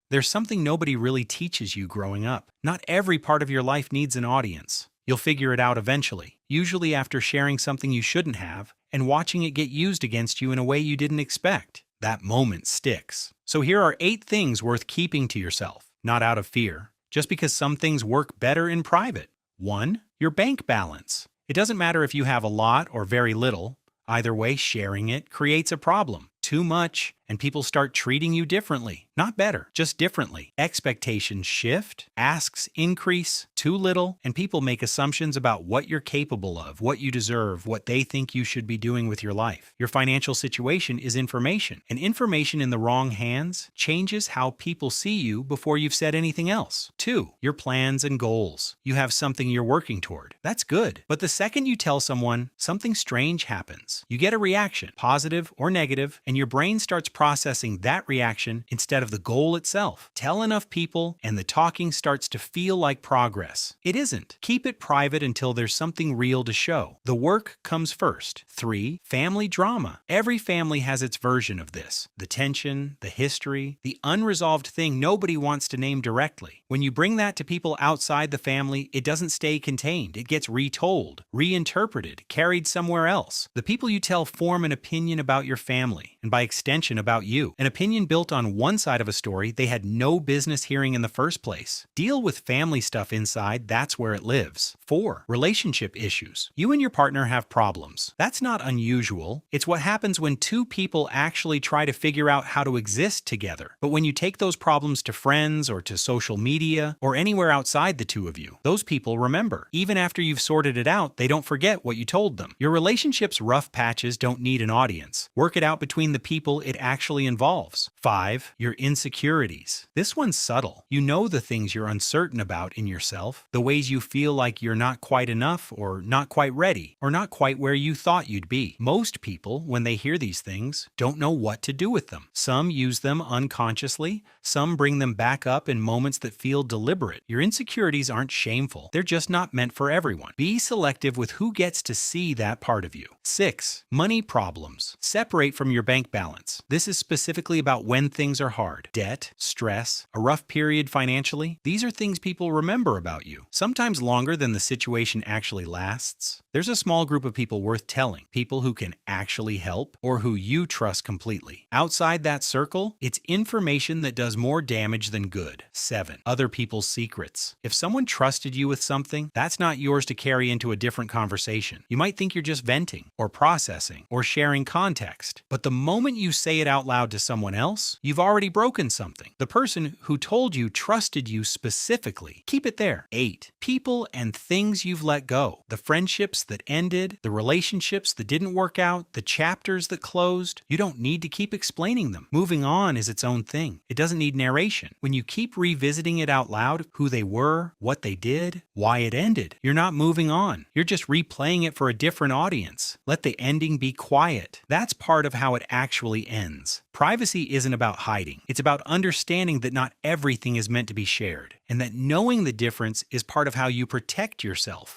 There's something nobody really teaches you growing up. Not every part of your life needs an audience. You'll figure it out eventually, usually after sharing something you shouldn't have and watching it get used against you in a way you didn't expect. That moment sticks. So here are 8 things worth keeping to yourself, not out of fear, just because some things work better in private. 1. Your bank balance. It doesn't matter if you have a lot or very little. Either way, sharing it creates a problem. Too much, and people start treating you differently. Not better, just differently. Expectations shift, asks increase, too little, and people make assumptions about what you're capable of, what you deserve, what they think you should be doing with your life. Your financial situation is information, and information in the wrong hands changes how people see you before you've said anything else. 2. Your plans and goals. You have something you're working toward. That's good. But the second you tell someone, something strange happens. You get a reaction, positive or negative, and your brain starts processing that reaction instead of the goal itself. Tell enough people, and the talking starts to feel like progress. It isn't. Keep it private until there's something real to show. The work comes first. 3. Family drama. Every family has its version of this. The tension, the history, the unresolved thing nobody wants to name directly. When you bring that to people outside the family, it doesn't stay contained. It gets retold, reinterpreted, carried somewhere else. The people you tell form an opinion about your family, and by extension about you. An opinion built on one side of a story they had no business hearing in the first place. Deal with family stuff inside, that's where it lives. 4. Relationship issues. You and your partner have problems. That's not unusual. It's what happens when 2 people actually try to figure out how to exist together. But when you take those problems to friends or to social media or anywhere outside the 2 of you, those people remember. Even after you've sorted it out, they don't forget what you told them. Your relationship's rough patches don't need an audience. Work it out between the people it actually involves. 5. Your insecurities. This one's subtle. You know the things you're uncertain about in yourself, the ways you feel like you're not quite enough or not quite ready or not quite where you thought you'd be. Most people, when they hear these things, don't know what to do with them. Some use them unconsciously, some bring them back up in moments that feel deliberate. Your insecurities aren't shameful. They're just not meant for everyone. Be selective with who gets to see that part of you. 6. Money problems. Separate from your bank balance. This is specifically about when things are hard. Debt, stress, a rough period financially. These are things people remember about you, sometimes longer than the situation actually lasts. There's a small group of people worth telling, people who can actually help or who you trust completely. Outside that circle, it's information that does more damage than good. 7. Other people's secrets. If someone trusted you with something, that's not yours to carry into a different conversation. You might think you're just venting or processing or sharing context, but the moment you say it out loud to someone else, you've already broken something. The person who told you trusted you specifically. Keep it there. 8. People and things you've let go. The friendships that ended, the relationships that didn't work out, the chapters that closed. You don't need to keep explaining them. Moving on is its own thing. It doesn't need narration. When you keep revisiting it out loud, who they were, what they did, why it ended, you're not moving on. You're just replaying it for a different audience. Let the ending be quiet. That's part of how it actually ends. Privacy isn't about hiding. It's about understanding that not everything is meant to be shared, and that knowing the difference is part of how you protect yourself.